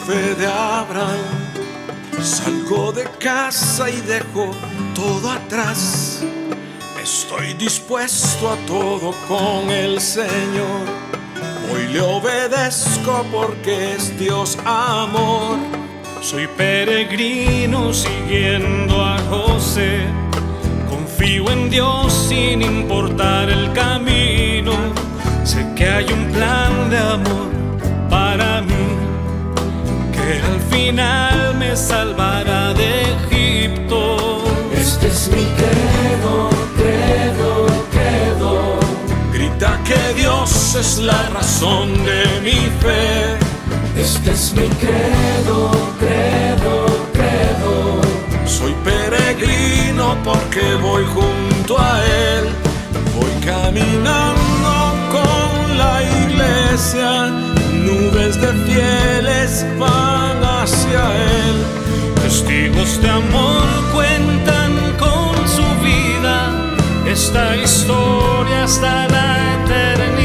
fe de Abraham, salgo de casa y dejo todo atrás. Estoy dispuesto a todo con el Señor. Hoy le obedezco porque es Dios amor. Soy peregrino siguiendo a José. Confío en Dios sin importar el camino. Sé que hay un plan de amor para mí, que al final me salvará de Egipto. Este es mi credo, credo, credo. Grita que Dios es la razón de mi fe. Este es mi credo, credo, credo. Soy peregrino porque voy junto a Él. Voy caminando con la iglesia. Nubes de fieles van hacia Él. Testigos de amor cuentan con su vida esta historia hasta la eternidad.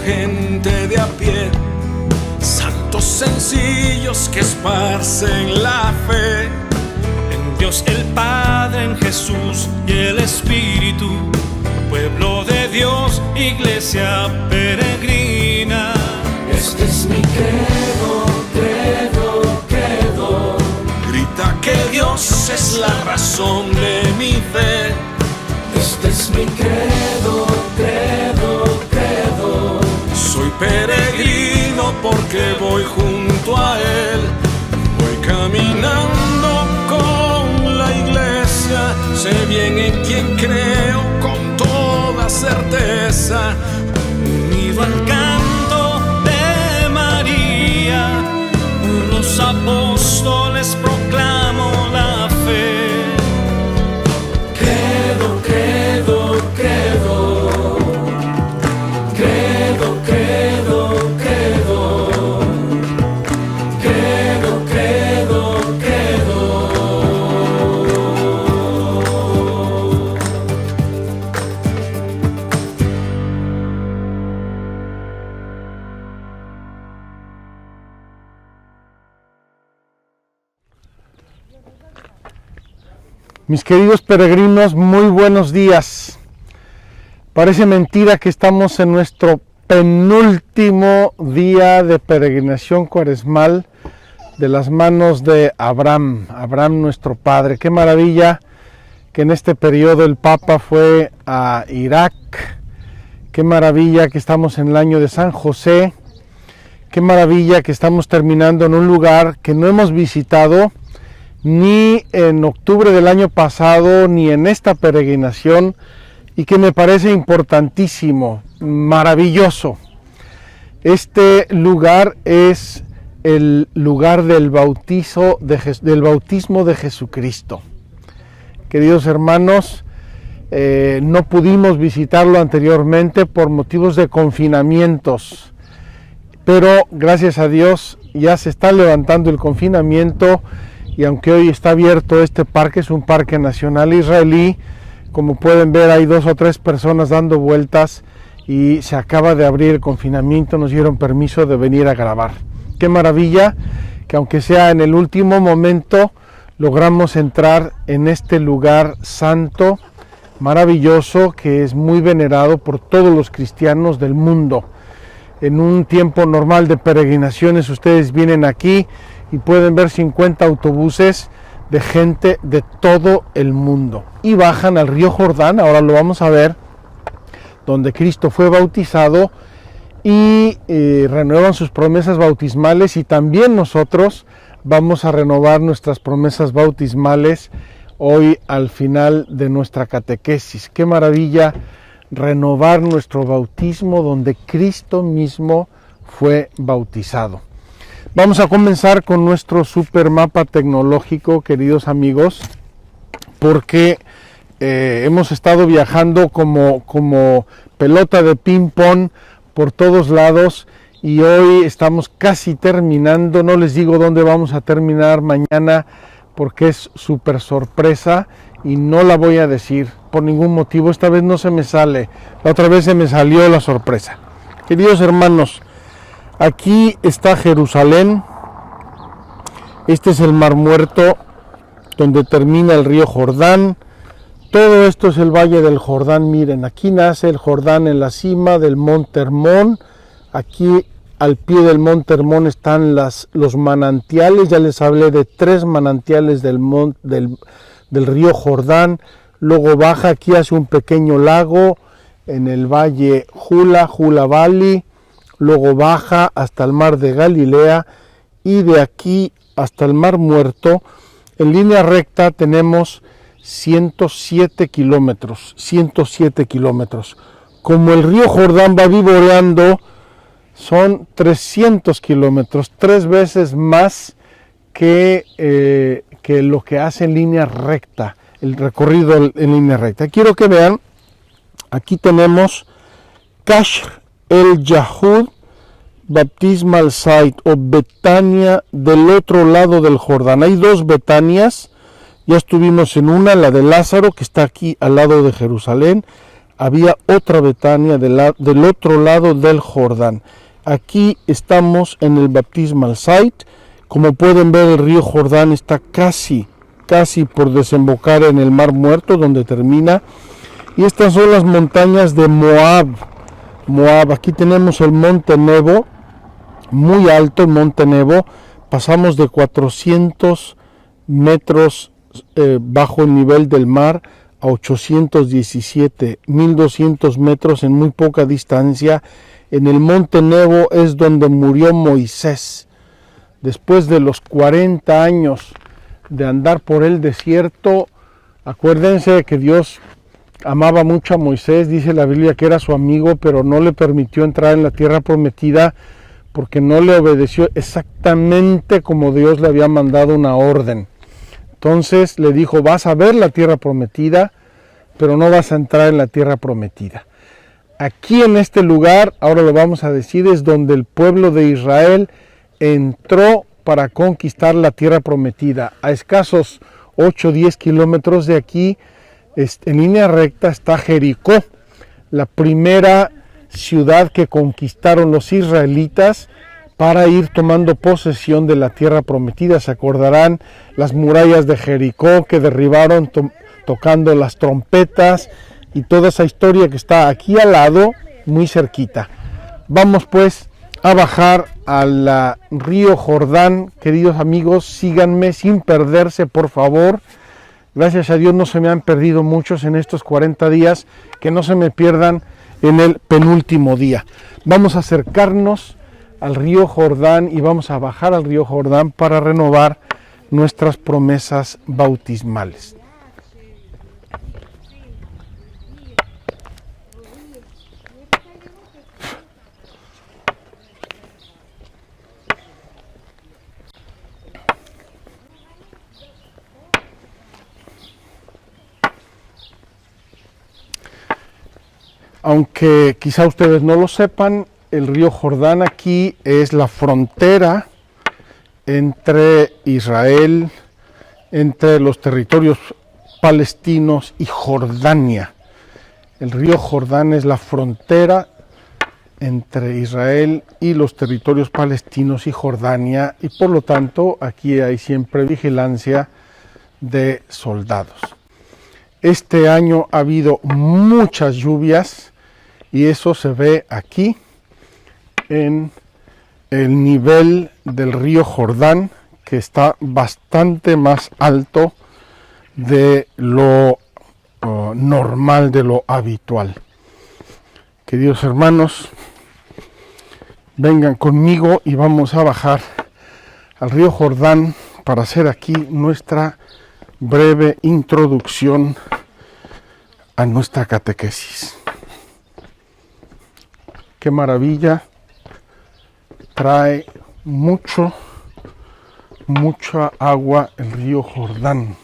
Gente de a pie, santos sencillos que esparcen la fe en Dios el Padre, en Jesús y el Espíritu, pueblo de Dios, iglesia peregrina. Este es mi credo, credo, credo. Grita que Dios es la razón de mi fe. Este es mi credo, credo, credo. Soy peregrino porque voy junto a Él. Voy caminando con la iglesia. Sé bien en quién creo con toda certeza. Unido al canto de María, los apóstoles proclamo la fe. Credo, credo, credo. Credo, credo, credo. Credo, credo, credo. Mis queridos peregrinos, muy buenos días. Parece mentira que estamos en nuestro penúltimo día de peregrinación cuaresmal de las manos de Abraham, nuestro padre. Qué maravilla que en este periodo el Papa fue a Irak. Qué maravilla que estamos en el año de San José. Qué maravilla que estamos terminando en un lugar que no hemos visitado ni en octubre del año pasado, ni en esta peregrinación, y que me parece importantísimo, maravilloso. Este lugar es el lugar del bautismo de Jesucristo. Queridos hermanos, no pudimos visitarlo anteriormente por motivos de confinamientos, pero gracias a Dios ya se está levantando el confinamiento. Y aunque hoy está abierto este parque, es un parque nacional israelí, como pueden ver hay 2 o 3 personas dando vueltas y se acaba de abrir el confinamiento, nos dieron permiso de venir a grabar. Qué maravilla que aunque sea en el último momento logramos entrar en este lugar santo, maravilloso, que es muy venerado por todos los cristianos del mundo. En un tiempo normal de peregrinaciones ustedes vienen aquí y pueden ver 50 autobuses de gente de todo el mundo. Y bajan al río Jordán, ahora lo vamos a ver, donde Cristo fue bautizado, y renuevan sus promesas bautismales, y también nosotros vamos a renovar nuestras promesas bautismales hoy al final de nuestra catequesis. Qué maravilla renovar nuestro bautismo donde Cristo mismo fue bautizado. Vamos a comenzar con nuestro super mapa tecnológico, queridos amigos, porque hemos estado viajando como pelota de ping pong por todos lados y hoy estamos casi terminando. No les digo dónde vamos a terminar mañana porque es súper sorpresa y no la voy a decir por ningún motivo. Esta vez no se me sale, la otra vez se me salió la sorpresa. Queridos hermanos, aquí está Jerusalén. Este es el Mar Muerto, donde termina el río Jordán. Todo esto es el Valle del Jordán. Miren, aquí nace el Jordán en la cima del Monte Hermón. Aquí al pie del Monte Hermón están los manantiales. Ya les hablé de 3 manantiales del río Jordán. Luego baja aquí hacia un pequeño lago en el Valle Jula Valley. Luego baja hasta el Mar de Galilea y de aquí hasta el Mar Muerto. En línea recta tenemos 107 kilómetros. Como el río Jordán va vivoreando, son 300 kilómetros, 3 veces más que lo que hace en línea recta, el recorrido en línea recta. Quiero que vean, aquí tenemos Kashr el Yahud Baptismal Site o Betania del otro lado del Jordán. Hay 2 Betanias, ya estuvimos en una, la de Lázaro, que está aquí al lado de Jerusalén. Había otra Betania del otro lado del Jordán. Aquí estamos en el Baptismal Site. Como pueden ver, el río Jordán está casi por desembocar en el Mar Muerto, donde termina. Y estas son las montañas de Moab. Aquí tenemos el Monte Nebo, muy alto el Monte Nebo. Pasamos de 400 metros bajo el nivel del mar a 817, 1200 metros en muy poca distancia. En el Monte Nebo es donde murió Moisés. Después de los 40 años de andar por el desierto, acuérdense que Dios amaba mucho a Moisés. Dice la Biblia que era su amigo, pero no le permitió entrar en la tierra prometida porque no le obedeció exactamente como Dios le había mandado una orden. Entonces le dijo, vas a ver la tierra prometida, pero no vas a entrar en la tierra prometida. Aquí en este lugar, ahora lo vamos a decir, es donde el pueblo de Israel entró para conquistar la tierra prometida. A escasos 8 o 10 kilómetros de aquí, en línea recta, está Jericó, la primera ciudad que conquistaron los israelitas para ir tomando posesión de la tierra prometida. Se acordarán las murallas de Jericó que derribaron tocando las trompetas y toda esa historia que está aquí al lado, muy cerquita. Vamos pues a bajar al río Jordán. Queridos amigos, síganme sin perderse, por favor. Gracias a Dios no se me han perdido muchos en estos 40 días, que no se me pierdan en el penúltimo día. Vamos a acercarnos al río Jordán y vamos a bajar al río Jordán para renovar nuestras promesas bautismales. Aunque quizá ustedes no lo sepan, el río Jordán aquí es la frontera entre Israel, entre los territorios palestinos y Jordania. El río Jordán es la frontera entre Israel y los territorios palestinos y Jordania, y por lo tanto aquí hay siempre vigilancia de soldados. Este año ha habido muchas lluvias y eso se ve aquí en el nivel del río Jordán, que está bastante más alto de lo normal, de lo habitual. Queridos hermanos, vengan conmigo y vamos a bajar al río Jordán para hacer aquí nuestra breve introducción a nuestra catequesis. Qué maravilla, trae mucha agua el río Jordán.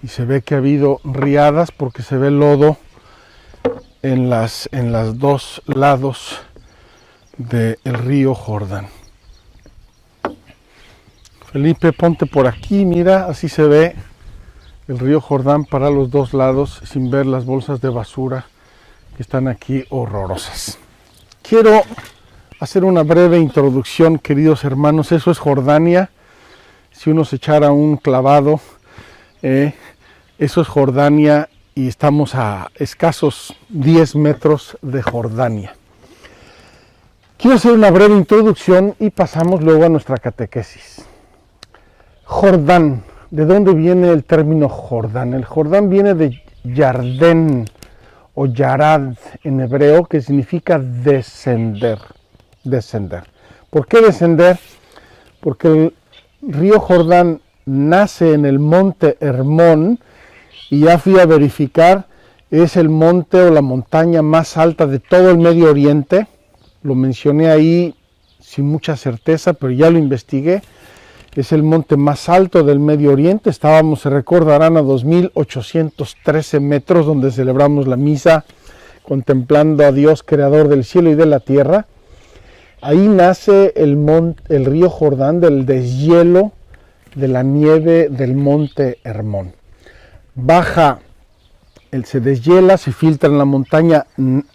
y se ve que ha habido riadas porque se ve lodo en las dos lados del río Jordán. Felipe, ponte por aquí, mira, así se ve el río Jordán para los dos lados, sin ver las bolsas de basura que están aquí horrorosas. Quiero hacer una breve introducción, queridos hermanos. Eso es Jordania. Si uno se echara un clavado, eso es Jordania y estamos a escasos 10 metros de Jordania. Quiero hacer una breve introducción y pasamos luego a nuestra catequesis. Jordán. ¿De dónde viene el término Jordán? El Jordán viene de Yardén o Yarad en hebreo, que significa descender. Descender. ¿Por qué descender? Porque el río Jordán nace en el monte Hermón y ya fui a verificar, es el monte o la montaña más alta de todo el Medio Oriente. Lo mencioné ahí sin mucha certeza, pero ya lo investigué. Es el monte más alto del Medio Oriente. Estábamos, se recordarán, a 2.813 metros, donde celebramos la misa, contemplando a Dios, creador del cielo y de la tierra. Ahí nace el río Jordán del deshielo de la nieve del monte Hermón. Baja, se deshiela, se filtra en la montaña,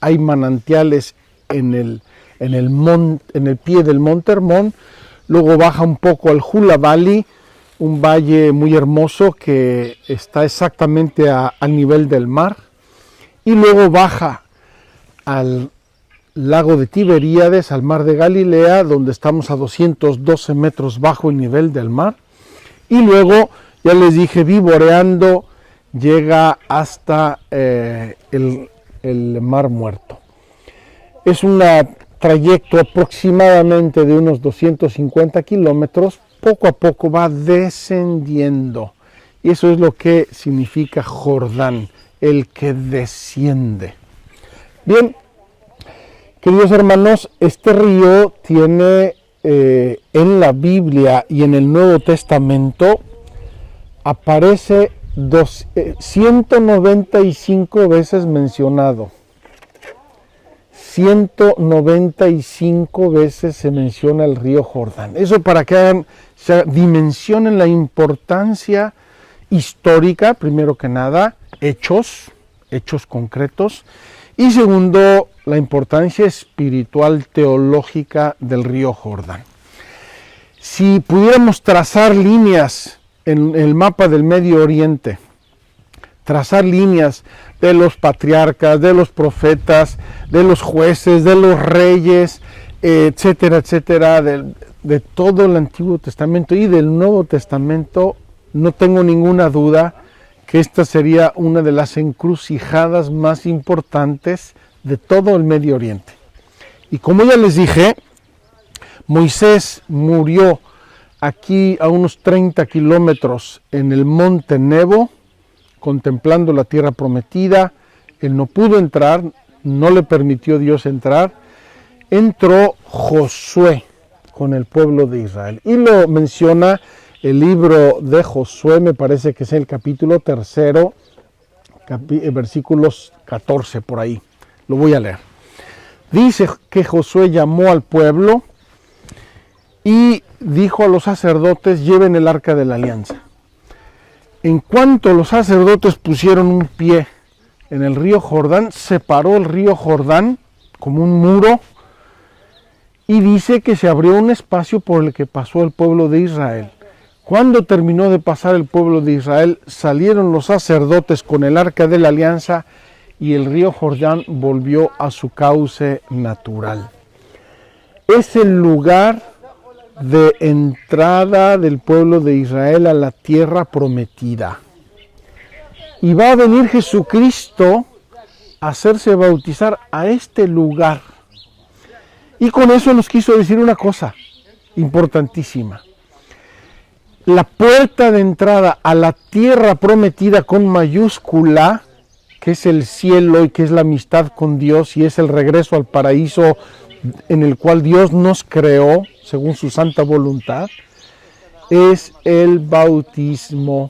hay manantiales en el pie del monte Hermón. Luego baja un poco al Hula Valley, un valle muy hermoso que está exactamente al nivel del mar. Y luego baja al lago de Tiberíades, al mar de Galilea, donde estamos a 212 metros bajo el nivel del mar. Y luego, ya les dije, vivoreando, llega hasta el Mar Muerto. Es un trayecto aproximadamente de unos 250 kilómetros, poco a poco va descendiendo. Y eso es lo que significa Jordán, el que desciende. Bien, queridos hermanos, este río tiene en la Biblia y en el Nuevo Testamento, aparece 195 veces mencionado. 195 veces se menciona el río Jordán. Eso para que dimensionen la importancia histórica, primero que nada, hechos concretos, y segundo, la importancia espiritual, teológica del río Jordán. Si pudiéramos trazar líneas en el mapa del Medio Oriente, trazar líneas de los patriarcas, de los profetas, de los jueces, de los reyes, etcétera, etcétera, de todo el Antiguo Testamento y del Nuevo Testamento, no tengo ninguna duda que esta sería una de las encrucijadas más importantes de todo el Medio Oriente. Y como ya les dije, Moisés murió aquí a unos 30 kilómetros en el monte Nebo, contemplando la tierra prometida. Él no pudo entrar, no le permitió Dios entrar. Entró Josué con el pueblo de Israel. Y lo menciona el libro de Josué, me parece que es el capítulo 3, versículos 14 por ahí. Lo voy a leer. Dice que Josué llamó al pueblo y dijo a los sacerdotes: lleven el arca de la alianza. En cuanto los sacerdotes pusieron un pie en el río Jordán, separó el río Jordán como un muro y dice que se abrió un espacio por el que pasó el pueblo de Israel. Cuando terminó de pasar el pueblo de Israel, salieron los sacerdotes con el arca de la alianza y el río Jordán volvió a su cauce natural. Es el lugar de entrada del pueblo de Israel a la tierra prometida. Y va a venir Jesucristo a hacerse bautizar a este lugar. Y con eso nos quiso decir una cosa importantísima. La puerta de entrada a la tierra prometida con mayúscula, que es el cielo y que es la amistad con Dios y es el regreso al paraíso en el cual Dios nos creó según su santa voluntad, es el bautismo.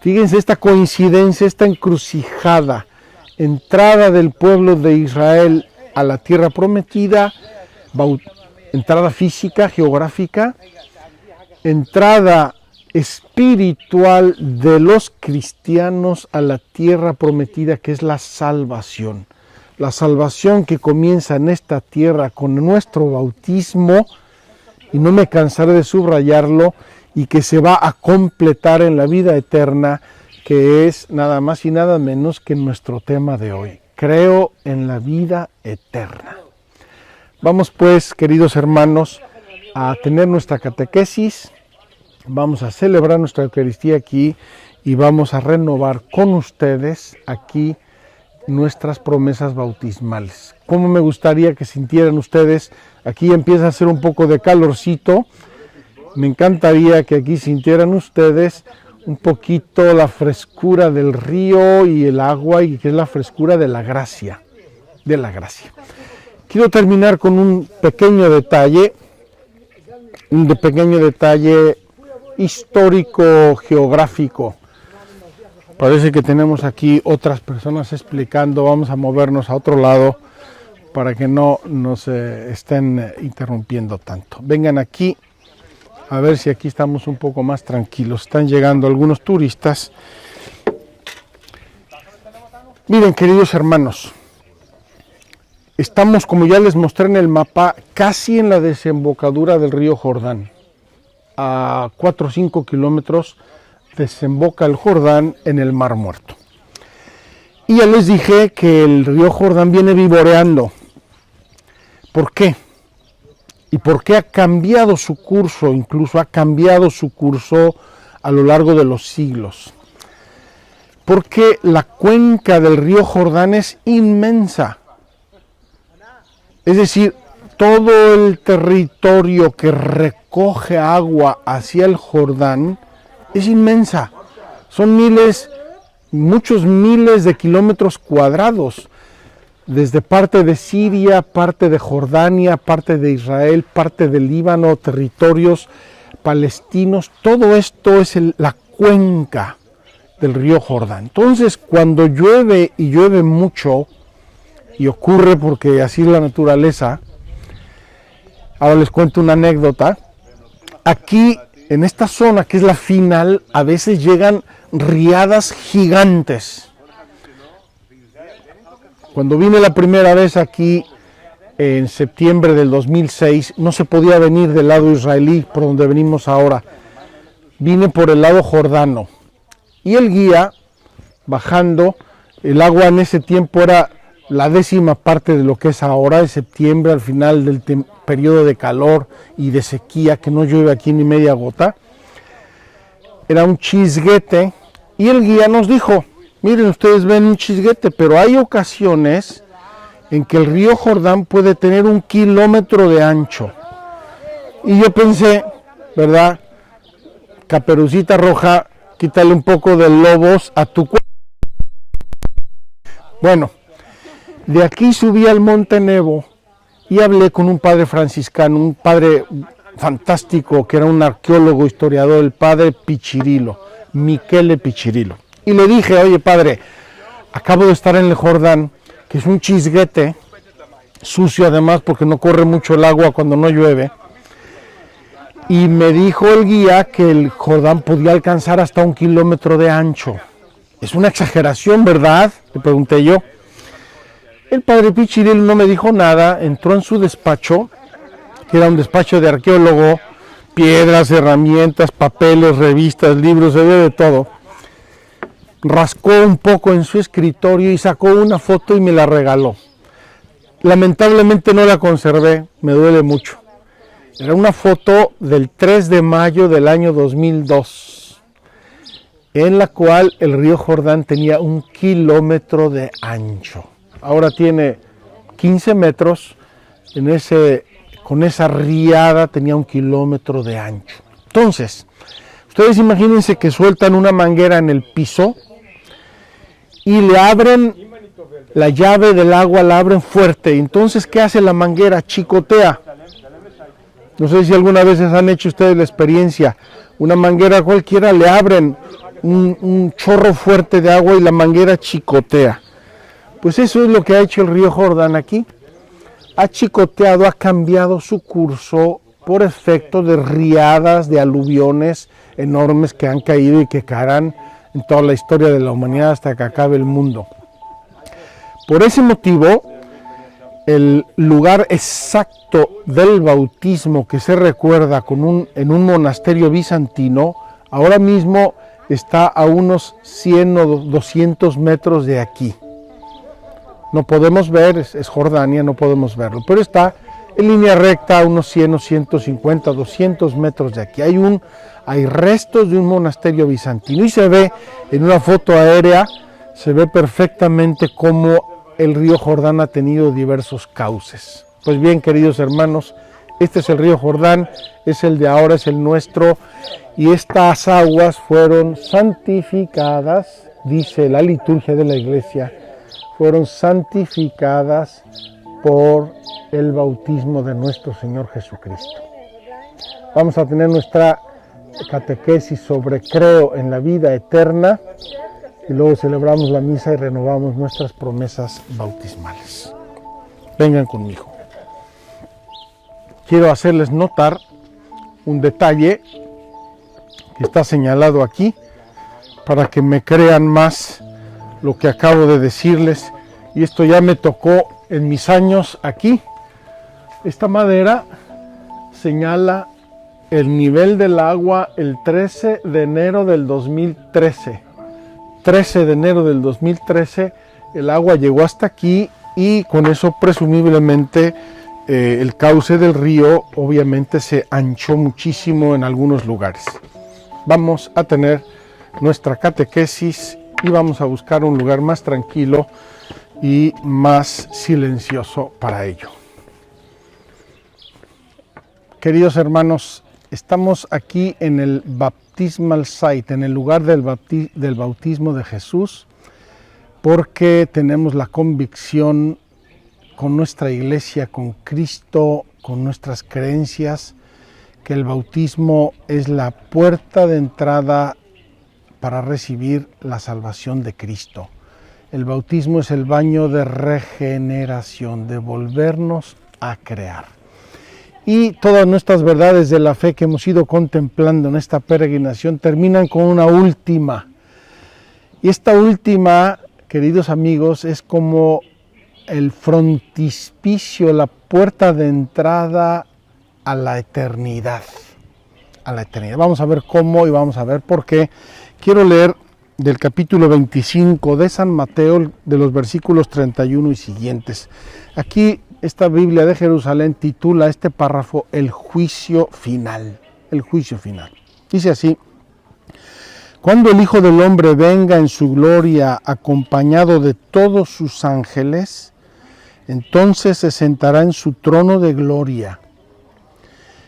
Fíjense esta coincidencia, esta encrucijada, entrada del pueblo de Israel a la tierra prometida, entrada física, geográfica, entrada espiritual de los cristianos a la tierra prometida, que es la salvación. La salvación que comienza en esta tierra con nuestro bautismo, y no me cansaré de subrayarlo, y que se va a completar en la vida eterna, que es nada más y nada menos que nuestro tema de hoy. Creo en la vida eterna. Vamos pues, queridos hermanos, a tener nuestra catequesis, vamos a celebrar nuestra Eucaristía aquí y vamos a renovar con ustedes aquí nuestras promesas bautismales. ¿Cómo me gustaría que sintieran ustedes? Aquí empieza a hacer un poco de calorcito. Me encantaría que aquí sintieran ustedes un poquito la frescura del río y el agua, y que es la frescura de la gracia. Quiero terminar con un pequeño detalle histórico, geográfico. Parece que tenemos aquí otras personas explicando. Vamos a movernos a otro lado para que no nos estén interrumpiendo tanto. Vengan aquí, a ver si aquí estamos un poco más tranquilos. Están llegando algunos turistas. Miren, queridos hermanos, estamos, como ya les mostré en el mapa, casi en la desembocadura del río Jordán. A 4 o 5 kilómetros desemboca el Jordán en el Mar Muerto. Y ya les dije que el río Jordán viene vivoreando. ¿Por qué? ¿Y por qué ha cambiado su curso? Incluso ha cambiado su curso a lo largo de los siglos. Porque la cuenca del río Jordán es inmensa. Es decir, todo el territorio que recoge agua hacia el Jordán es inmensa. Son muchos miles de kilómetros cuadrados. Desde parte de Siria, parte de Jordania, parte de Israel, parte del Líbano, territorios palestinos. Todo esto es la cuenca del río Jordán. Entonces, cuando llueve y llueve mucho, y ocurre porque así es la naturaleza, ahora les cuento una anécdota. Aquí, en esta zona que es la final, a veces llegan riadas gigantes. Cuando vine la primera vez aquí, en septiembre del 2006, no se podía venir del lado israelí, por donde venimos ahora. Vine por el lado jordano. Y el guía, bajando, el agua en ese tiempo era la 10ª parte de lo que es ahora, de septiembre, al final del periodo de calor y de sequía, que no llueve aquí ni media gota. Era un chisguete, y el guía nos dijo: miren, ustedes ven un chisguete, pero hay ocasiones en que el río Jordán puede tener 1 kilómetro de ancho. Y yo pensé, ¿verdad? Caperucita Roja, quítale un poco de lobos a tu cuerpo. Bueno, de aquí subí al Monte Nebo y hablé con un padre franciscano, un padre fantástico que era un arqueólogo, historiador, el padre Pichirilo, Michele Pichirilo. Y le dije: oye padre, acabo de estar en el Jordán, que es un chisguete, sucio además porque no corre mucho el agua cuando no llueve. Y me dijo el guía que el Jordán podía alcanzar hasta 1 kilómetro de ancho. Es una exageración, ¿verdad?, le pregunté yo. El padre Pichirilo no me dijo nada, entró en su despacho, que era un despacho de arqueólogo, piedras, herramientas, papeles, revistas, libros, había de todo. Rascó un poco en su escritorio y sacó una foto y me la regaló. Lamentablemente no la conservé, me duele mucho. Era una foto del 3 de mayo del año 2002, en la cual el río Jordán tenía 1 kilómetro de ancho. Ahora tiene 15 metros, con esa riada tenía 1 kilómetro de ancho. Entonces, ustedes imagínense que sueltan una manguera en el piso y le abren la llave del agua, la abren fuerte. Entonces, ¿qué hace la manguera? Chicotea. No sé si alguna vez han hecho ustedes la experiencia. Una manguera cualquiera le abren un chorro fuerte de agua y la manguera chicotea. Pues eso es lo que ha hecho el río Jordán aquí. Ha chicoteado, ha cambiado su curso por efecto de riadas, de aluviones enormes que han caído y que caerán en toda la historia de la humanidad hasta que acabe el mundo. Por ese motivo, el lugar exacto del bautismo que se recuerda en un monasterio bizantino, ahora mismo está a unos 100 o 200 metros de aquí. No podemos ver, es Jordania, no podemos verlo, pero está en línea recta a unos 100 o 150, 200 metros de aquí. Hay restos de un monasterio bizantino y se ve en una foto aérea, se ve perfectamente cómo el río Jordán ha tenido diversos cauces. Pues bien, queridos hermanos, este es el río Jordán, es el de ahora, es el nuestro, y estas aguas fueron santificadas, dice la liturgia de la iglesia, fueron santificadas por el bautismo de nuestro Señor Jesucristo. Vamos a tener nuestra catequesis sobre creo en la vida eterna y luego celebramos la misa y renovamos nuestras promesas bautismales. Vengan conmigo. Quiero hacerles notar un detalle que está señalado aquí para que me crean más lo que acabo de decirles, y esto ya me tocó en mis años aquí. Esta madera señala el nivel del agua el 13 de enero del 2013. 13 de enero del 2013 el agua llegó hasta aquí y con eso presumiblemente el cauce del río obviamente se anchó muchísimo en algunos lugares. Vamos a tener nuestra catequesis y vamos a buscar un lugar más tranquilo y más silencioso para ello. Queridos hermanos, estamos aquí en el Baptismal Site, en el lugar del bautismo de Jesús, porque tenemos la convicción con nuestra iglesia, con Cristo, con nuestras creencias, que el bautismo es la puerta de entrada para recibir la salvación de Cristo. El bautismo es el baño de regeneración, de volvernos a crear. Y todas nuestras verdades de la fe que hemos ido contemplando en esta peregrinación terminan con una última. Y esta última, queridos amigos, es como el frontispicio, la puerta de entrada a la eternidad. A la eternidad. Vamos a ver cómo y vamos a ver por qué. Quiero leer del capítulo 25 de San Mateo, de los versículos 31 y siguientes. Aquí esta Biblia de Jerusalén titula este párrafo el juicio final. El juicio final. Dice así: cuando el Hijo del Hombre venga en su gloria acompañado de todos sus ángeles, entonces se sentará en su trono de gloria.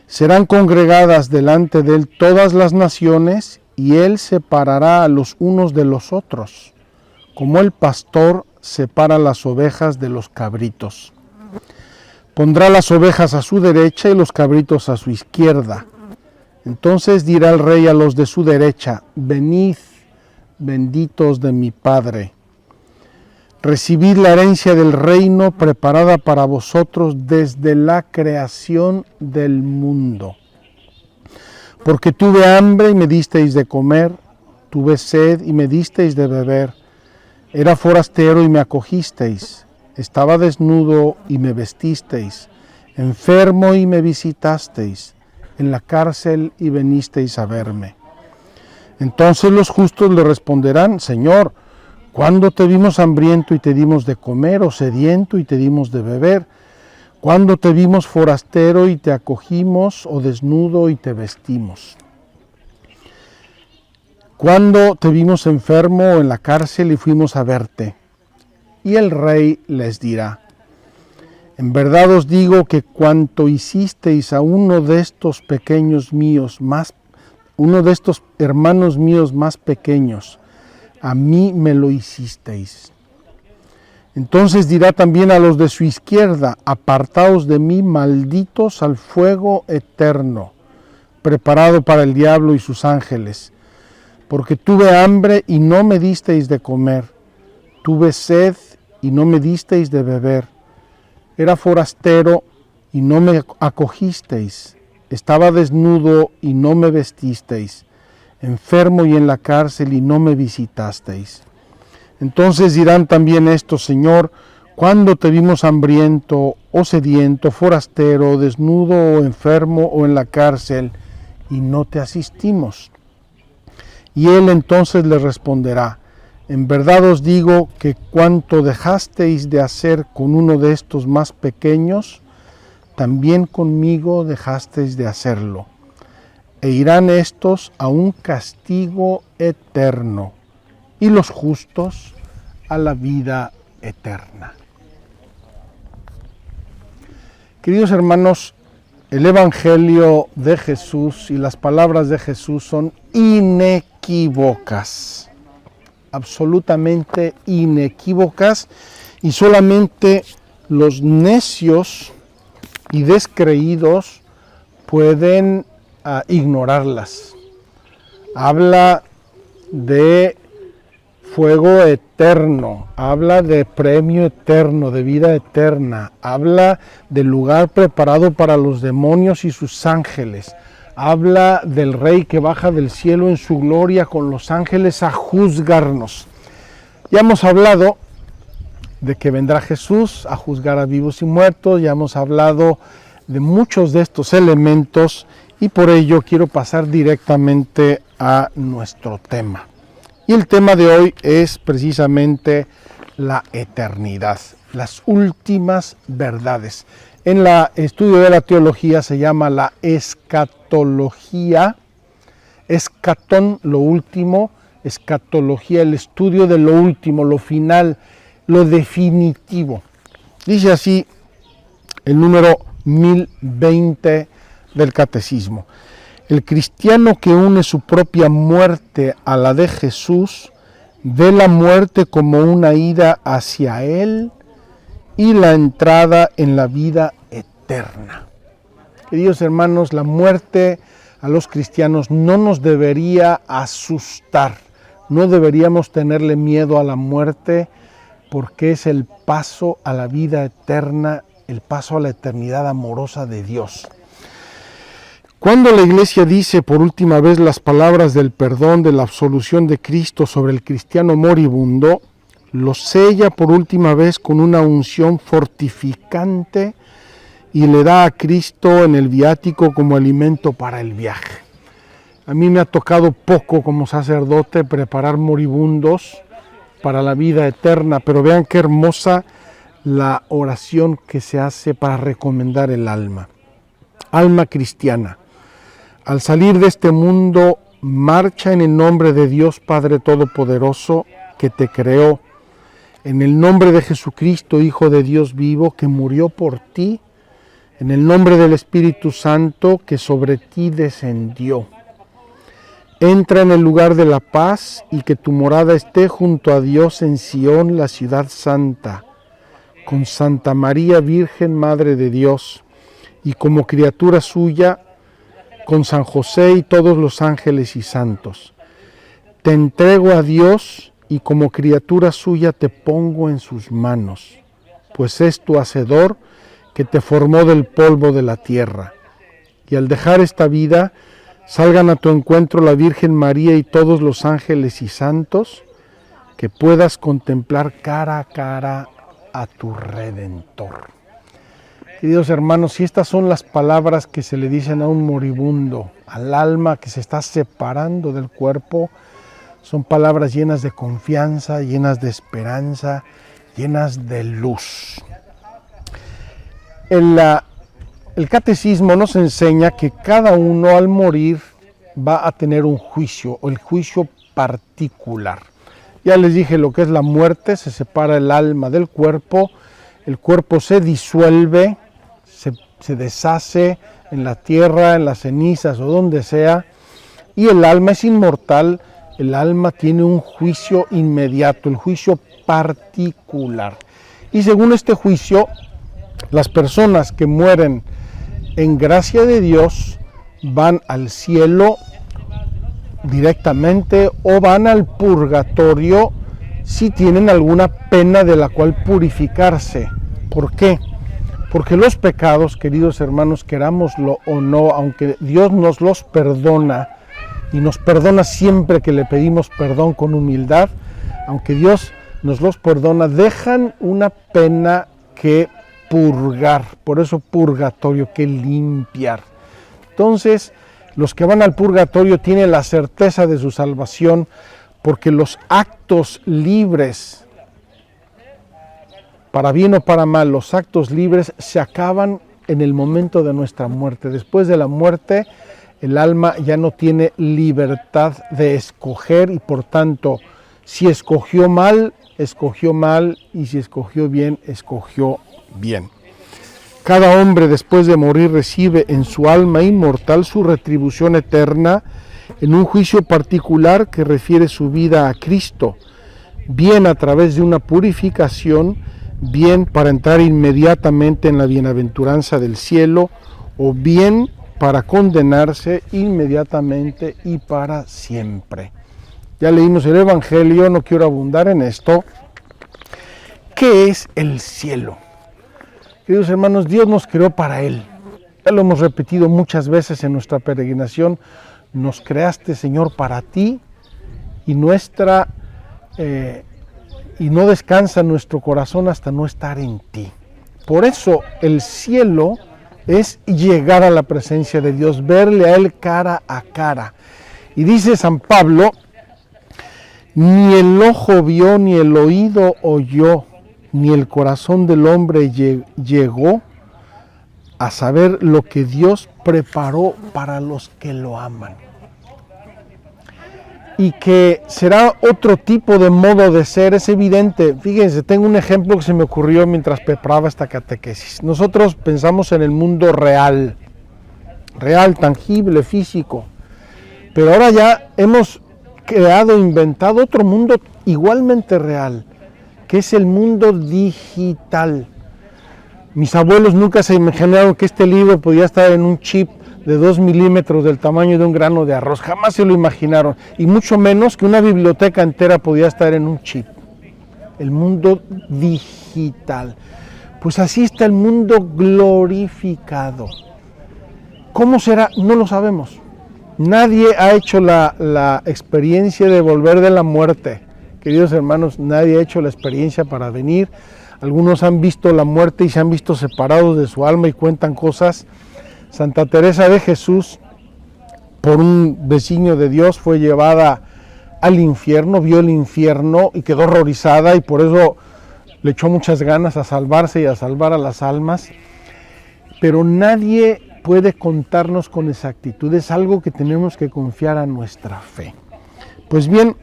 Serán congregadas delante de él todas las naciones y él separará a los unos de los otros, como el pastor separa las ovejas de los cabritos. Pondrá las ovejas a su derecha y los cabritos a su izquierda. Entonces dirá el rey a los de su derecha: venid, benditos de mi Padre. Recibid la herencia del reino preparada para vosotros desde la creación del mundo. Porque tuve hambre y me disteis de comer, tuve sed y me disteis de beber, era forastero y me acogisteis, estaba desnudo y me vestisteis, enfermo y me visitasteis, en la cárcel y venisteis a verme. Entonces los justos le responderán: Señor, ¿cuándo te vimos hambriento y te dimos de comer, o sediento y te dimos de beber? ¿Cuándo te vimos forastero y te acogimos, o desnudo y te vestimos? ¿Cuándo te vimos enfermo o en la cárcel y fuimos a verte? Y el rey les dirá: en verdad os digo que cuanto hicisteis a uno de estos hermanos míos más pequeños, a mí me lo hicisteis. Entonces dirá también a los de su izquierda: apartaos de mí, malditos, al fuego eterno, preparado para el diablo y sus ángeles. porque tuve hambre y no me disteis de comer, tuve sed y no me disteis de beber, era forastero y no me acogisteis, estaba desnudo y no me vestisteis, enfermo y en la cárcel y no me visitasteis. Entonces dirán también estos: Señor, ¿cuándo te vimos hambriento o sediento, forastero, desnudo o enfermo o en la cárcel y no te asistimos? Y él entonces le responderá: en verdad os digo que cuanto dejasteis de hacer con uno de estos más pequeños, también conmigo dejasteis de hacerlo. E irán estos a un castigo eterno, y los justos a la vida eterna. Queridos hermanos, el Evangelio de Jesús y las palabras de Jesús son inequívocas, absolutamente inequívocas, y solamente los necios y descreídos pueden ignorarlas. Habla de fuego eterno, habla de premio eterno, de vida eterna, habla del lugar preparado para los demonios y sus ángeles, habla del Rey que baja del cielo en su gloria con los ángeles a juzgarnos. Ya hemos hablado de que vendrá Jesús a juzgar a vivos y muertos, ya hemos hablado de muchos de estos elementos y por ello quiero pasar directamente a nuestro tema. Y el tema de hoy es precisamente la eternidad, las últimas verdades. En el estudio de la teología se llama la escatología, escatón, lo último, escatología, el estudio de lo último, lo final, lo definitivo. Dice así el número 1020 del Catecismo: el cristiano que une su propia muerte a la de Jesús ve la muerte como una ida hacia Él y la entrada en la vida eterna. Queridos hermanos, la muerte a los cristianos no nos debería asustar, no deberíamos tenerle miedo a la muerte, porque es el paso a la vida eterna, el paso a la eternidad amorosa de Dios. Cuando la Iglesia dice por última vez las palabras del perdón, de la absolución de Cristo sobre el cristiano moribundo, lo sella por última vez con una unción fortificante y le da a Cristo en el viático como alimento para el viaje. A mí me ha tocado poco como sacerdote preparar moribundos para la vida eterna, pero vean qué hermosa la oración que se hace para recomendar el alma. Alma cristiana, al salir de este mundo, marcha en el nombre de Dios Padre Todopoderoso, que te creó, en el nombre de Jesucristo, Hijo de Dios vivo, que murió por ti, en el nombre del Espíritu Santo, que sobre ti descendió. Entra en el lugar de la paz y que tu morada esté junto a Dios en Sión, la ciudad santa, con Santa María Virgen, Madre de Dios, y como criatura suya, con San José y todos los ángeles y santos. Te entrego a Dios y como criatura suya te pongo en sus manos, pues es tu Hacedor que te formó del polvo de la tierra. Y al dejar esta vida, salgan a tu encuentro la Virgen María y todos los ángeles y santos, que puedas contemplar cara a cara a tu Redentor. Queridos hermanos, si estas son las palabras que se le dicen a un moribundo, al alma que se está separando del cuerpo, son palabras llenas de confianza, llenas de esperanza, llenas de luz. El catecismo nos enseña que cada uno al morir va a tener un juicio, o el juicio particular. Ya les dije lo que es la muerte: se separa el alma del cuerpo, el cuerpo se disuelve, se deshace en la tierra, en las cenizas o donde sea, y el alma es inmortal. El alma tiene un juicio inmediato, el juicio particular. Y según este juicio, las personas que mueren en gracia de Dios van al cielo, directamente o van al purgatorio si tienen alguna pena de la cual purificarse. ¿Por qué? Porque los pecados, queridos hermanos, querámoslo o no, aunque Dios nos los perdona, y nos perdona siempre que le pedimos perdón con humildad, aunque Dios nos los perdona, dejan una pena que purgar, por eso purgatorio, que limpiar. Entonces, los que van al purgatorio tienen la certeza de su salvación, porque los actos libres, para bien o para mal, los actos libres se acaban en el momento de nuestra muerte. Después de la muerte, el alma ya no tiene libertad de escoger y por tanto, si escogió mal, y si escogió bien, escogió bien. Cada hombre después de morir recibe en su alma inmortal su retribución eterna en un juicio particular que refiere su vida a Cristo, bien a través de una purificación, bien para entrar inmediatamente en la bienaventuranza del cielo, o bien para condenarse inmediatamente y para siempre. Ya leímos el Evangelio, no quiero abundar en esto. ¿Qué es el cielo? Queridos hermanos, Dios nos creó para Él. Ya lo hemos repetido muchas veces en nuestra peregrinación. Nos creaste, Señor, para ti, y no descansa nuestro corazón hasta no estar en ti. Por eso el cielo es llegar a la presencia de Dios, verle a Él cara a cara. Y dice San Pablo, ni el ojo vio, ni el oído oyó, ni el corazón del hombre llegó a saber lo que Dios preparó para los que lo aman. Y que será otro tipo de modo de ser, es evidente. Fíjense, tengo un ejemplo que se me ocurrió mientras preparaba esta catequesis. Nosotros pensamos en el mundo real, tangible, físico, pero ahora ya hemos inventado otro mundo igualmente real, que es el mundo digital. Mis abuelos nunca se imaginaron que este libro podía estar en un chip de 2 milímetros del tamaño de un grano de arroz, jamás se lo imaginaron, y mucho menos que una biblioteca entera podía estar en un chip. El mundo digital. Pues así está el mundo glorificado. ¿Cómo será? No lo sabemos. Nadie ha hecho la experiencia de volver de la muerte. Queridos hermanos, nadie ha hecho la experiencia para venir. Algunos han visto la muerte y se han visto separados de su alma y cuentan cosas. Santa Teresa de Jesús, por un designio de Dios, fue llevada al infierno, vio el infierno y quedó horrorizada, y por eso le echó muchas ganas a salvarse y a salvar a las almas. Pero nadie puede contarnos con exactitud, es algo que tenemos que confiar a nuestra fe. Pues bien,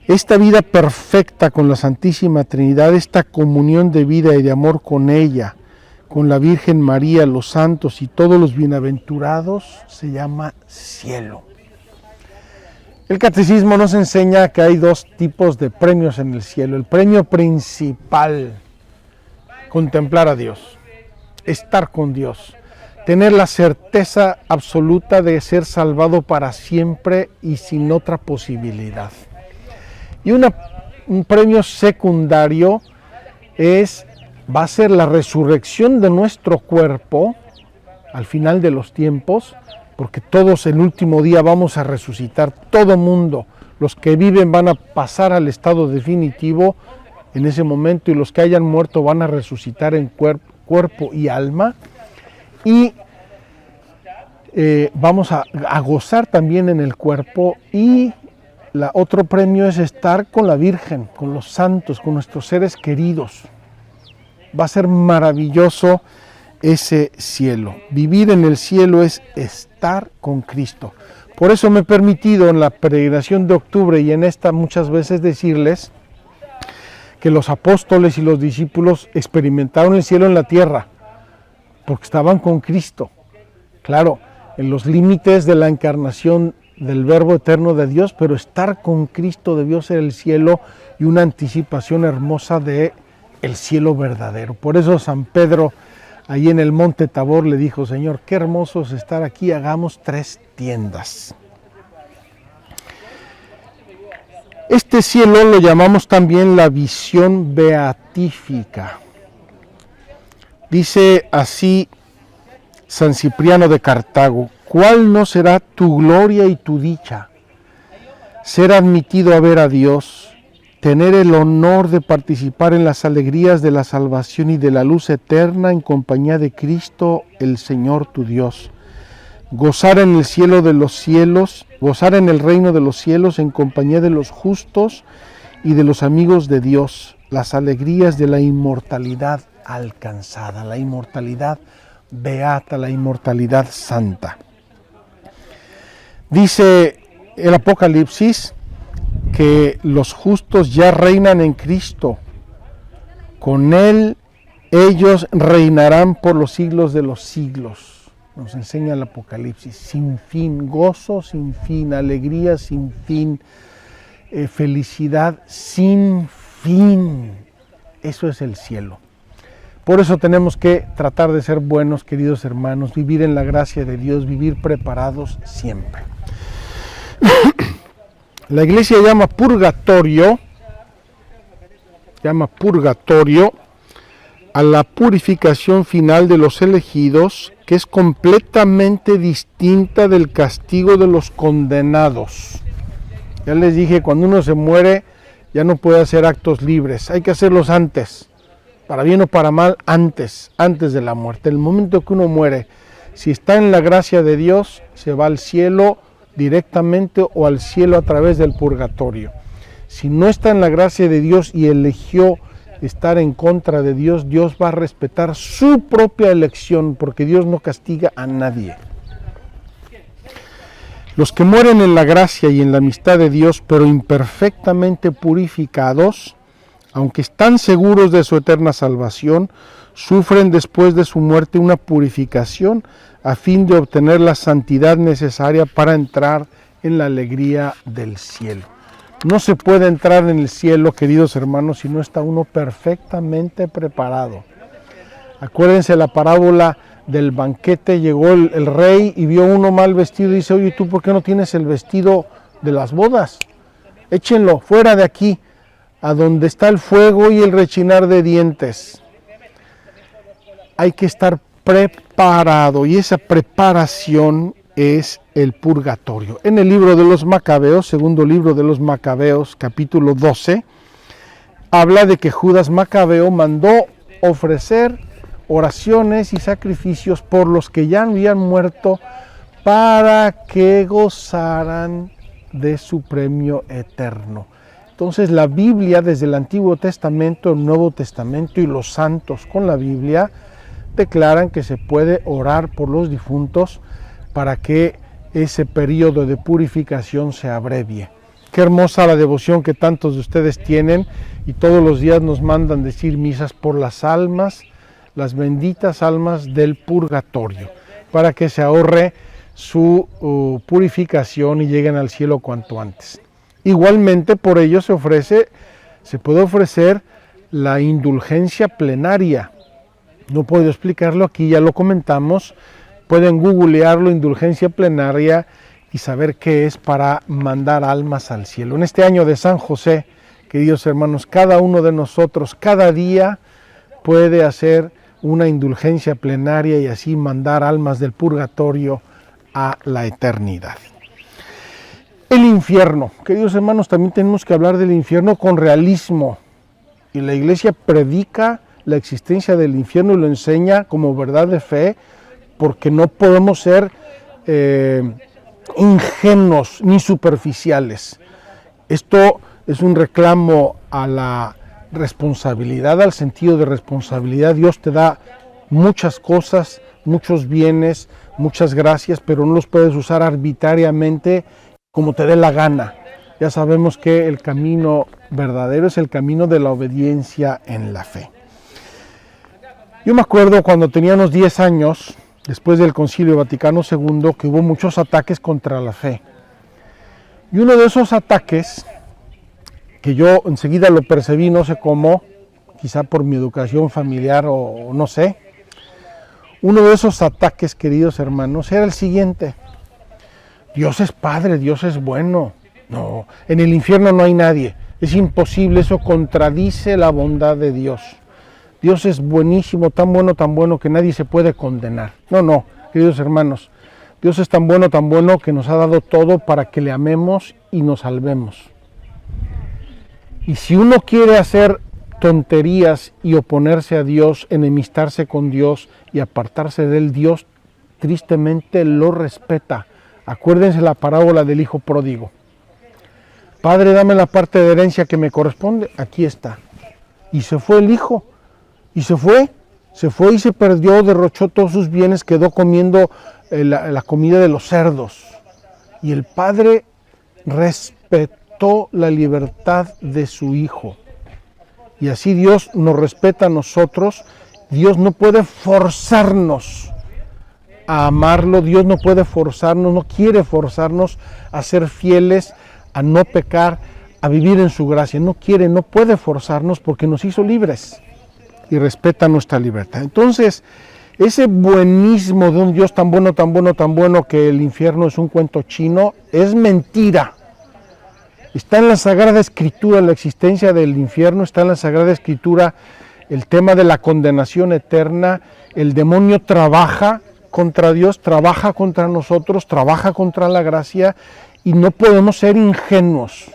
esta vida perfecta con la Santísima Trinidad, esta comunión de vida y de amor con ella, con la Virgen María, los santos y todos los bienaventurados, se llama cielo. El catecismo nos enseña que hay dos tipos de premios en el cielo. El premio principal, contemplar a Dios, estar con Dios, tener la certeza absoluta de ser salvado para siempre y sin otra posibilidad. Y un premio secundario va a ser la resurrección de nuestro cuerpo al final de los tiempos, porque todos el último día vamos a resucitar, todo mundo, los que viven van a pasar al estado definitivo en ese momento, y los que hayan muerto van a resucitar en cuerpo y alma, y vamos a gozar también en el cuerpo. Y otro premio es estar con la Virgen, con los santos, con nuestros seres queridos. Va a ser maravilloso ese cielo. Vivir en el cielo es estar con Cristo. Por eso me he permitido en la peregrinación de octubre y en esta muchas veces decirles que los apóstoles y los discípulos experimentaron el cielo en la tierra, porque estaban con Cristo. Claro, en los límites de la encarnación del Verbo eterno de Dios, pero estar con Cristo debió ser el cielo y una anticipación hermosa de el cielo verdadero. Por eso San Pedro, ahí en el monte Tabor, le dijo: Señor, qué hermoso es estar aquí, hagamos 3 tiendas. Este cielo lo llamamos también la visión beatífica. Dice así San Cipriano de Cartago: ¿cuál no será tu gloria y tu dicha? Ser admitido a ver a Dios, tener el honor de participar en las alegrías de la salvación y de la luz eterna en compañía de Cristo, el Señor tu Dios. Gozar en el cielo de los cielos, gozar en el reino de los cielos en compañía de los justos y de los amigos de Dios, las alegrías de la inmortalidad alcanzada, la inmortalidad beata, la inmortalidad santa. Dice el Apocalipsis que los justos ya reinan en Cristo. Con Él ellos reinarán por los siglos de los siglos. Nos enseña el Apocalipsis: sin fin, gozo sin fin, alegría sin fin, felicidad sin fin. Eso es el cielo. Por eso tenemos que tratar de ser buenos, queridos hermanos, vivir en la gracia de Dios, vivir preparados siempre. La Iglesia llama purgatorio a la purificación final de los elegidos, que es completamente distinta del castigo de los condenados. Ya les dije, cuando uno se muere ya no puede hacer actos libres, hay que hacerlos antes, para bien o para mal, antes de la muerte. El momento que uno muere, si está en la gracia de Dios, se va al cielo directamente o al cielo a través del purgatorio. Si no está en la gracia de Dios y eligió estar en contra de Dios, Dios va a respetar su propia elección, porque Dios no castiga a nadie. Los que mueren en la gracia y en la amistad de Dios, pero imperfectamente purificados, aunque están seguros de su eterna salvación, sufren después de su muerte una purificación a fin de obtener la santidad necesaria para entrar en la alegría del cielo. No se puede entrar en el cielo, queridos hermanos, si no está uno perfectamente preparado. Acuérdense la parábola del banquete. Llegó el rey y vio uno mal vestido y dice: oye, ¿tú por qué no tienes el vestido de las bodas? Échenlo fuera de aquí, a donde está el fuego y el rechinar de dientes. Hay que estar preparado, y esa preparación es el purgatorio. En el libro de los Macabeos, segundo libro de los Macabeos, capítulo 12, habla de que Judas Macabeo mandó ofrecer oraciones y sacrificios por los que ya habían muerto, para que gozaran de su premio eterno. Entonces la Biblia, desde el Antiguo Testamento, el Nuevo Testamento y los santos con la Biblia, declaran que se puede orar por los difuntos para que ese periodo de purificación se abrevie. Qué hermosa la devoción que tantos de ustedes tienen, y todos los días nos mandan decir misas por las almas, las benditas almas del purgatorio, para que se ahorre su purificación y lleguen al cielo cuanto antes. Igualmente, por ello se puede ofrecer la indulgencia plenaria. No puedo explicarlo aquí, ya lo comentamos. Pueden googlearlo, indulgencia plenaria, y saber qué es, para mandar almas al cielo. En este año de San José, queridos hermanos, cada uno de nosotros, cada día, puede hacer una indulgencia plenaria y así mandar almas del purgatorio a la eternidad. El infierno, queridos hermanos, también tenemos que hablar del infierno con realismo. Y la Iglesia predica la existencia del infierno y lo enseña como verdad de fe, porque no podemos ser ingenuos ni superficiales. Esto es un reclamo a la responsabilidad, al sentido de responsabilidad. Dios te da muchas cosas, muchos bienes, muchas gracias, pero no los puedes usar arbitrariamente como te dé la gana. Ya sabemos que el camino verdadero es el camino de la obediencia en la fe. Yo me acuerdo cuando tenía unos 10 años, después del Concilio Vaticano II, que hubo muchos ataques contra la fe. Y uno de esos ataques, que yo enseguida lo percibí, no sé cómo, quizá por mi educación familiar o no sé, uno de esos ataques, queridos hermanos, era el siguiente: Dios es Padre, Dios es bueno, No, en el infierno no hay nadie. Es imposible, eso contradice la bondad de Dios. Dios es buenísimo, tan bueno que nadie se puede condenar. No, queridos hermanos, Dios es tan bueno que nos ha dado todo para que le amemos y nos salvemos. Y si uno quiere hacer tonterías y oponerse a Dios, enemistarse con Dios y apartarse de él, Dios tristemente lo respeta. Acuérdense la parábola del hijo pródigo. Padre, dame la parte de herencia que me corresponde. Aquí está. Y se fue el hijo. Y se fue y se perdió, derrochó todos sus bienes, quedó comiendo la comida de los cerdos. Y el padre respetó la libertad de su hijo. Y así Dios nos respeta a nosotros. Dios no puede forzarnos a amarlo. Dios no puede forzarnos, no quiere forzarnos a ser fieles, a no pecar, a vivir en su gracia. No quiere, no puede forzarnos porque nos hizo libres y respeta nuestra libertad. Entonces, ese buenismo de un Dios tan bueno que el infierno es un cuento chino, es mentira. Está en la Sagrada Escritura la existencia del infierno, está en la Sagrada Escritura el tema de la condenación eterna. El demonio trabaja contra Dios, trabaja contra nosotros, trabaja contra la gracia, y no podemos ser ingenuos.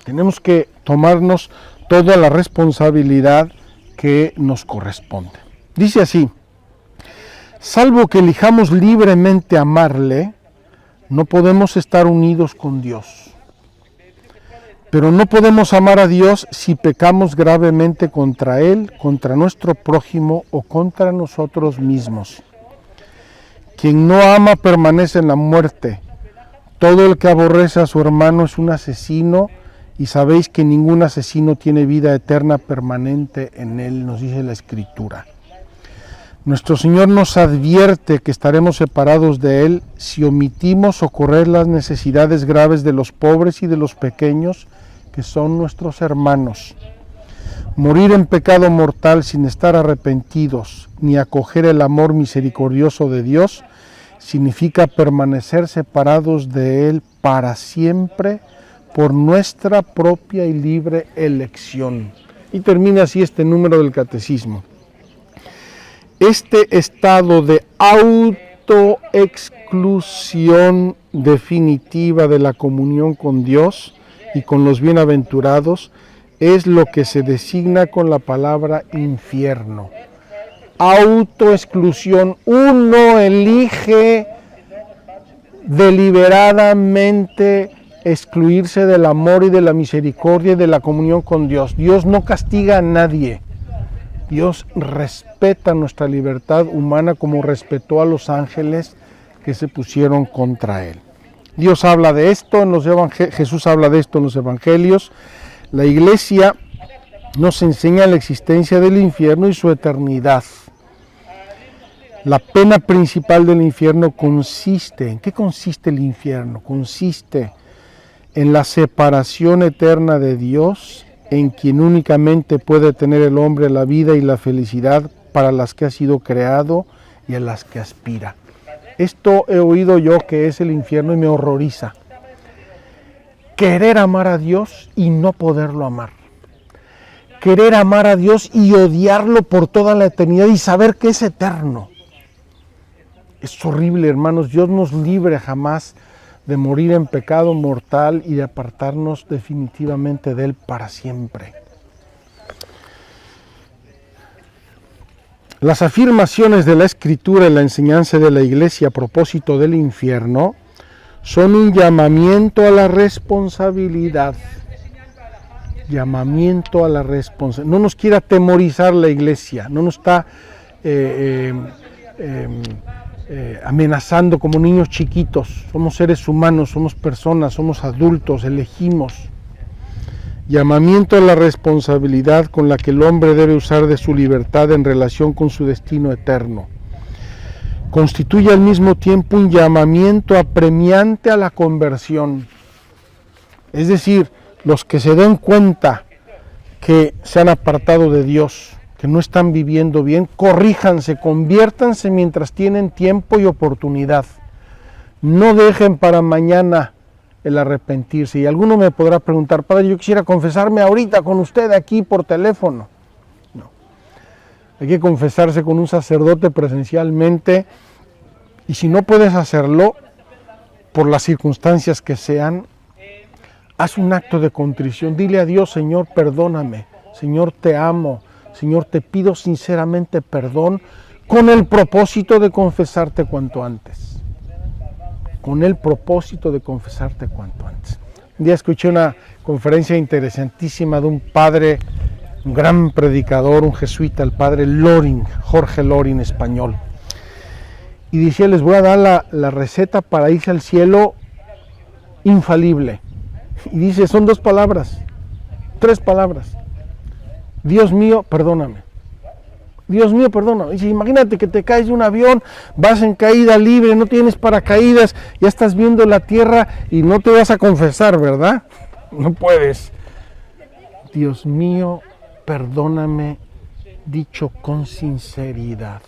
Tenemos que tomarnos toda la responsabilidad que nos corresponde. Dice así: salvo que elijamos libremente amarle, no podemos estar unidos con Dios. Pero no podemos amar a Dios si pecamos gravemente contra Él, contra nuestro prójimo o contra nosotros mismos. Quien no ama permanece en la muerte. Todo el que aborrece a su hermano es un asesino, y sabéis que ningún asesino tiene vida eterna permanente en él, nos dice la Escritura. Nuestro Señor nos advierte que estaremos separados de Él si omitimos socorrer las necesidades graves de los pobres y de los pequeños, que son nuestros hermanos. Morir en pecado mortal sin estar arrepentidos ni acoger el amor misericordioso de Dios significa permanecer separados de Él para siempre por nuestra propia y libre elección. Y termina así este número del Catecismo. Este estado de autoexclusión definitiva de la comunión con Dios y con los bienaventurados es lo que se designa con la palabra infierno. Autoexclusión. Uno elige deliberadamente excluirse del amor y de la misericordia y de la comunión con Dios. Dios no castiga a nadie. Dios respeta nuestra libertad humana como respetó a los ángeles que se pusieron contra Él. Dios habla de esto, Jesús habla de esto en los evangelios. La Iglesia nos enseña la existencia del infierno y su eternidad. La pena principal del infierno consiste, ¿en qué consiste el infierno? Consiste en la separación eterna de Dios, en quien únicamente puede tener el hombre la vida y la felicidad para las que ha sido creado y a las que aspira. Esto he oído yo que es el infierno y me horroriza. Querer amar a Dios y no poderlo amar. Querer amar a Dios y odiarlo por toda la eternidad y saber que es eterno. Es horrible, hermanos. Dios nos libre jamás de morir en pecado mortal y de apartarnos definitivamente de Él para siempre. Las afirmaciones de la Escritura y la enseñanza de la Iglesia a propósito del infierno son un llamamiento a la responsabilidad. Llamamiento a la responsabilidad. No nos quiere atemorizar la Iglesia, no nos está amenazando como niños chiquitos. Somos seres humanos, somos personas, somos adultos, elegimos. Llamamiento a la responsabilidad con la que el hombre debe usar de su libertad en relación con su destino eterno. Constituye al mismo tiempo un llamamiento apremiante a la conversión. Es decir, los que se den cuenta que se han apartado de Dios, que no están viviendo bien, corríjanse, conviértanse mientras tienen tiempo y oportunidad. No dejen para mañana el arrepentirse. Y alguno me podrá preguntar, Padre, yo quisiera confesarme ahorita con usted aquí por teléfono. No. Hay que confesarse con un sacerdote presencialmente, y si no puedes hacerlo, por las circunstancias que sean, haz un acto de contrición. Dile a Dios, Señor, perdóname. Señor, te amo. Señor, te pido sinceramente perdón, con el propósito de confesarte cuanto antes. Con el propósito de confesarte cuanto antes. Un día escuché una conferencia interesantísima de un padre, un gran predicador, un jesuita, el padre Loring, Jorge Loring, español. Y decía, les voy a dar la receta para irse al cielo infalible. Y dice, son 2 palabras, 3 palabras. Dios mío, perdóname. Dios mío, perdóname. Dice, imagínate que te caes de un avión, vas en caída libre, no tienes paracaídas, ya estás viendo la tierra y no te vas a confesar, ¿verdad? No puedes. Dios mío, perdóname, dicho con sinceridad.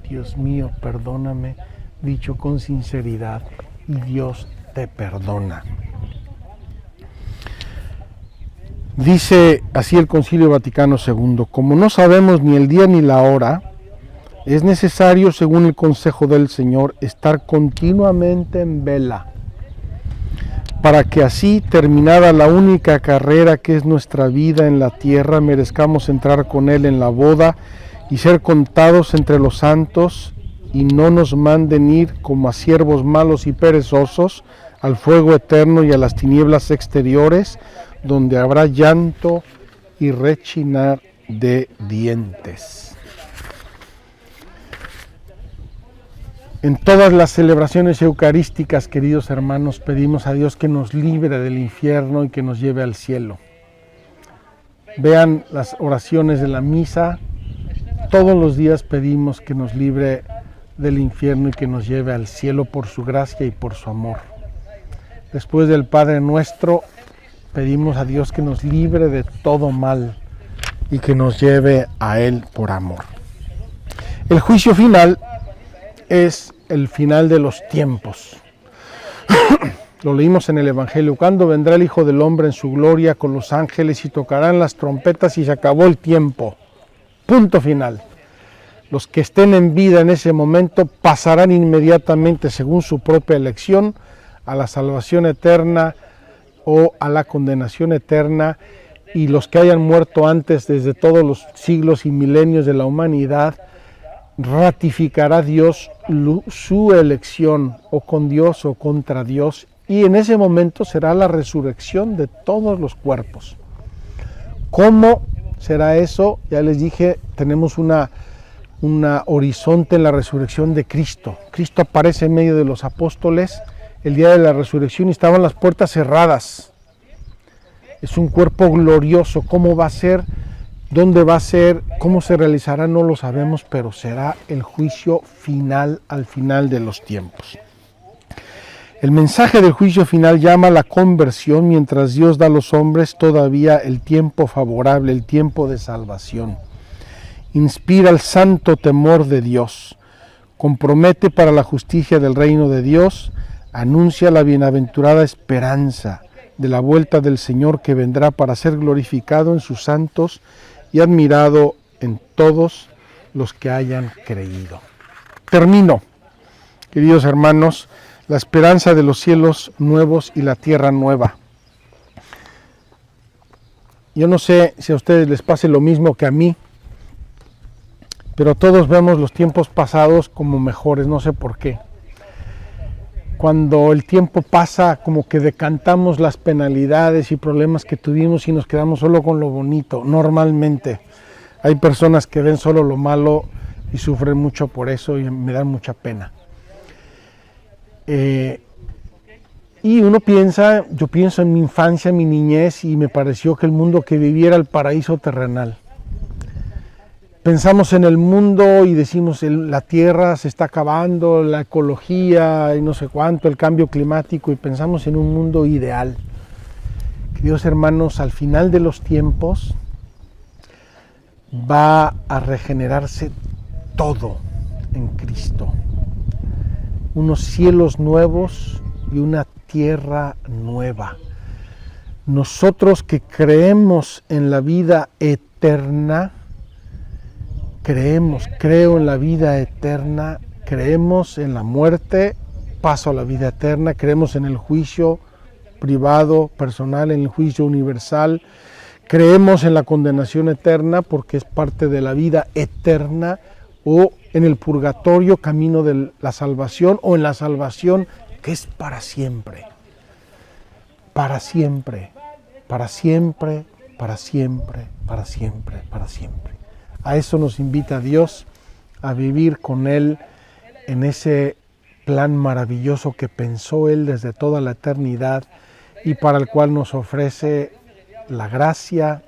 Dios mío, perdóname, dicho con sinceridad, y Dios te perdona. Dice así el Concilio Vaticano II, como no sabemos ni el día ni la hora, es necesario, según el consejo del Señor, estar continuamente en vela, para que así, terminada la única carrera que es nuestra vida en la tierra, merezcamos entrar con Él en la boda y ser contados entre los santos, y no nos manden ir como a siervos malos y perezosos al fuego eterno y a las tinieblas exteriores, donde habrá llanto y rechinar de dientes. En todas las celebraciones eucarísticas, queridos hermanos, pedimos a Dios que nos libre del infierno y que nos lleve al cielo. Vean las oraciones de la misa. Todos los días pedimos que nos libre del infierno y que nos lleve al cielo por su gracia y por su amor. Después del Padre Nuestro, pedimos a Dios que nos libre de todo mal y que nos lleve a Él por amor. El juicio final es el final de los tiempos. Lo leímos en el Evangelio. Cuando vendrá el Hijo del Hombre en su gloria con los ángeles y tocarán las trompetas y se acabó el tiempo. Punto final. Los que estén en vida en ese momento pasarán inmediatamente, según su propia elección, a la salvación eterna o a la condenación eterna, y los que hayan muerto antes, desde todos los siglos y milenios de la humanidad, ratificará Dios su elección, o con Dios o contra Dios, y en ese momento será la resurrección de todos los cuerpos. ¿Cómo será eso? Ya les dije, tenemos una horizonte en la resurrección de Cristo. Cristo aparece en medio de los apóstoles el día de la resurrección y estaban las puertas cerradas. Es un cuerpo glorioso. ¿Cómo va a ser? ¿Dónde va a ser? ¿Cómo se realizará? No lo sabemos, pero será el juicio final al final de los tiempos. El mensaje del juicio final llama a la conversión, mientras Dios da a los hombres todavía el tiempo favorable, el tiempo de salvación. Inspira el santo temor de Dios, compromete para la justicia del reino de Dios, anuncia la bienaventurada esperanza de la vuelta del Señor, que vendrá para ser glorificado en sus santos y admirado en todos los que hayan creído. Termino, queridos hermanos, la esperanza de los cielos nuevos y la tierra nueva. Yo no sé si a ustedes les pase lo mismo que a mí, pero todos vemos los tiempos pasados como mejores, no sé por qué. Cuando el tiempo pasa, como que decantamos las penalidades y problemas que tuvimos y nos quedamos solo con lo bonito. Normalmente hay personas que ven solo lo malo y sufren mucho por eso, y me dan mucha pena. Y uno piensa, yo pienso en mi infancia, en mi niñez, y me pareció que el mundo que vivía era el paraíso terrenal. Pensamos en el mundo y decimos, la tierra se está acabando, la ecología y no sé cuánto, el cambio climático, y pensamos en un mundo ideal. Queridos hermanos, al final de los tiempos va a regenerarse todo en Cristo. Unos cielos nuevos y una tierra nueva. Nosotros que creemos en la vida eterna, creo en la vida eterna, creemos en la muerte, paso a la vida eterna, creemos en el juicio privado, personal, en el juicio universal, creemos en la condenación eterna porque es parte de la vida eterna, o en el purgatorio, camino de la salvación, o en la salvación que es para siempre, para siempre, para siempre, para siempre, para siempre, para siempre. A eso nos invita Dios, a vivir con Él en ese plan maravilloso que pensó Él desde toda la eternidad y para el cual nos ofrece la gracia,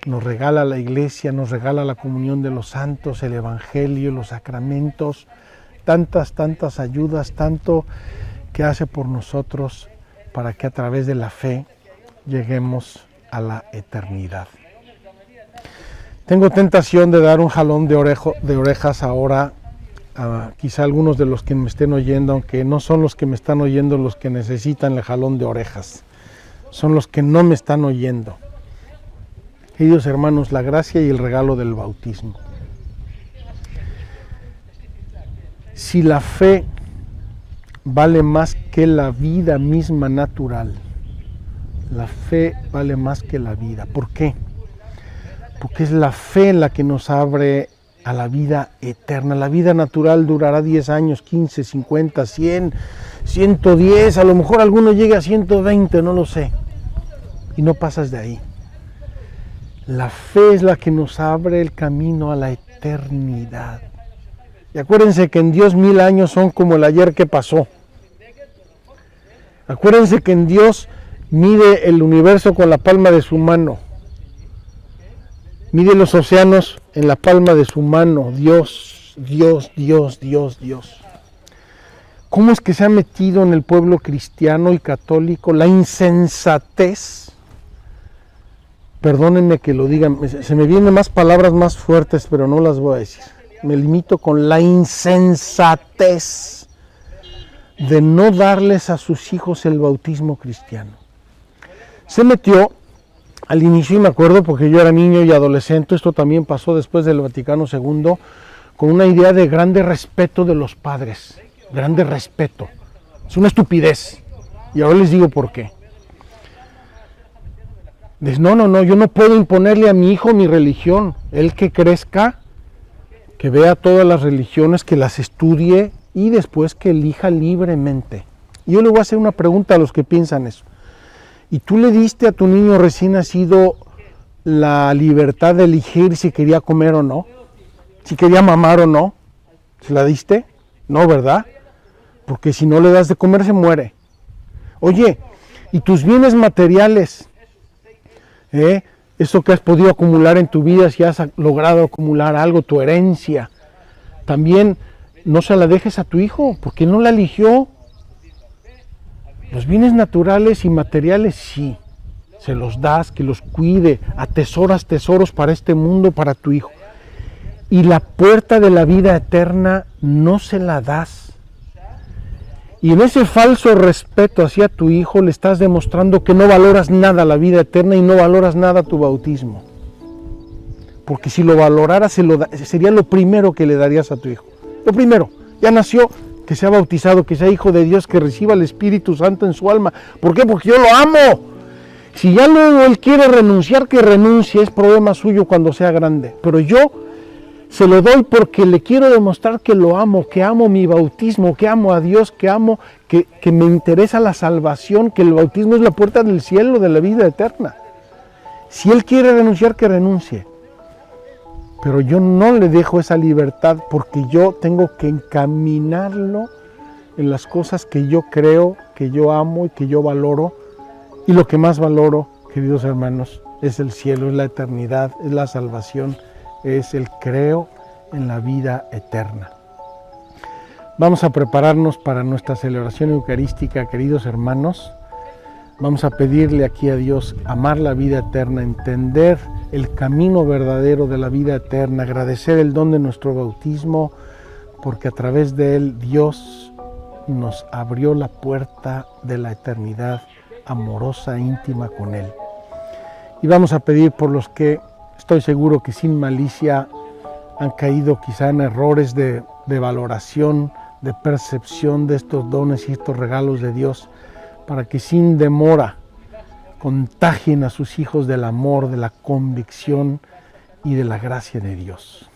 nos regala la iglesia, nos regala la comunión de los santos, el evangelio, los sacramentos, tantas ayudas, tanto que hace por nosotros para que a través de la fe lleguemos a la eternidad. Tengo tentación de dar un jalón de orejas ahora a quizá algunos de los que me estén oyendo, aunque no son los que me están oyendo los que necesitan el jalón de orejas, son los que no me están oyendo. Queridos hermanos, la gracia y el regalo del bautismo. Si la fe vale más que la vida misma natural, la fe vale más que la vida. ¿Por qué? Porque es la fe la que nos abre a la vida eterna. La vida natural durará 10 años, 15, 50, 100, 110, a lo mejor alguno llegue a 120, no lo sé. Y no pasas de ahí. La fe es la que nos abre el camino a la eternidad. Y acuérdense que en Dios 1000 años son como el ayer que pasó. Acuérdense que en Dios mide el universo con la palma de su mano. Mide los océanos en la palma de su mano. Dios, Dios, Dios, Dios, Dios. ¿Cómo es que se ha metido en el pueblo cristiano y católico la insensatez? Perdónenme que lo digan, se me vienen más palabras más fuertes, pero no las voy a decir. Me limito con la insensatez de no darles a sus hijos el bautismo cristiano. Se metió al inicio, y me acuerdo porque yo era niño y adolescente, esto también pasó después del Vaticano II, con una idea de grande respeto de los padres, grande respeto. Es una estupidez, y ahora les digo por qué. No, yo no puedo imponerle a mi hijo mi religión. Él que crezca, que vea todas las religiones, que las estudie y después que elija libremente. Y yo le voy a hacer una pregunta a los que piensan eso. ¿Y tú le diste a tu niño recién nacido la libertad de elegir si quería comer o no? Si quería mamar o no. ¿Se la diste? No, ¿verdad? Porque si no le das de comer se muere. Oye, ¿y tus bienes materiales? Eso que has podido acumular en tu vida, si has logrado acumular algo, tu herencia, también no se la dejes a tu hijo, porque él no la eligió. Los bienes naturales y materiales sí, se los das, que los cuide, atesoras tesoros para este mundo, para tu hijo. Y la puerta de la vida eterna no se la das. Y en ese falso respeto hacia tu hijo le estás demostrando que no valoras nada la vida eterna y no valoras nada tu bautismo. Porque si lo valoraras, sería lo primero que le darías a tu hijo. Lo primero, ya nació, que sea bautizado, que sea hijo de Dios, que reciba el Espíritu Santo en su alma. ¿Por qué? Porque yo lo amo. Si ya luego él quiere renunciar, que renuncie, es problema suyo cuando sea grande. Pero yo se lo doy porque le quiero demostrar que lo amo, que amo mi bautismo, que amo a Dios, que amo, que me interesa la salvación, que el bautismo es la puerta del cielo, de la vida eterna. Si él quiere renunciar, que renuncie. Pero yo no le dejo esa libertad porque yo tengo que encaminarlo en las cosas que yo creo, que yo amo y que yo valoro. Y lo que más valoro, queridos hermanos, es el cielo, es la eternidad, es la salvación, es el creo en la vida eterna. Vamos a prepararnos para nuestra celebración eucarística, queridos hermanos. Vamos a pedirle aquí a Dios amar la vida eterna, entender el camino verdadero de la vida eterna, agradecer el don de nuestro bautismo, porque a través de él Dios nos abrió la puerta de la eternidad amorosa e íntima con Él. Y vamos a pedir por los que estoy seguro que sin malicia han caído quizá en errores de valoración, de percepción de estos dones y estos regalos de Dios, para que sin demora contagien a sus hijos del amor, de la convicción y de la gracia de Dios.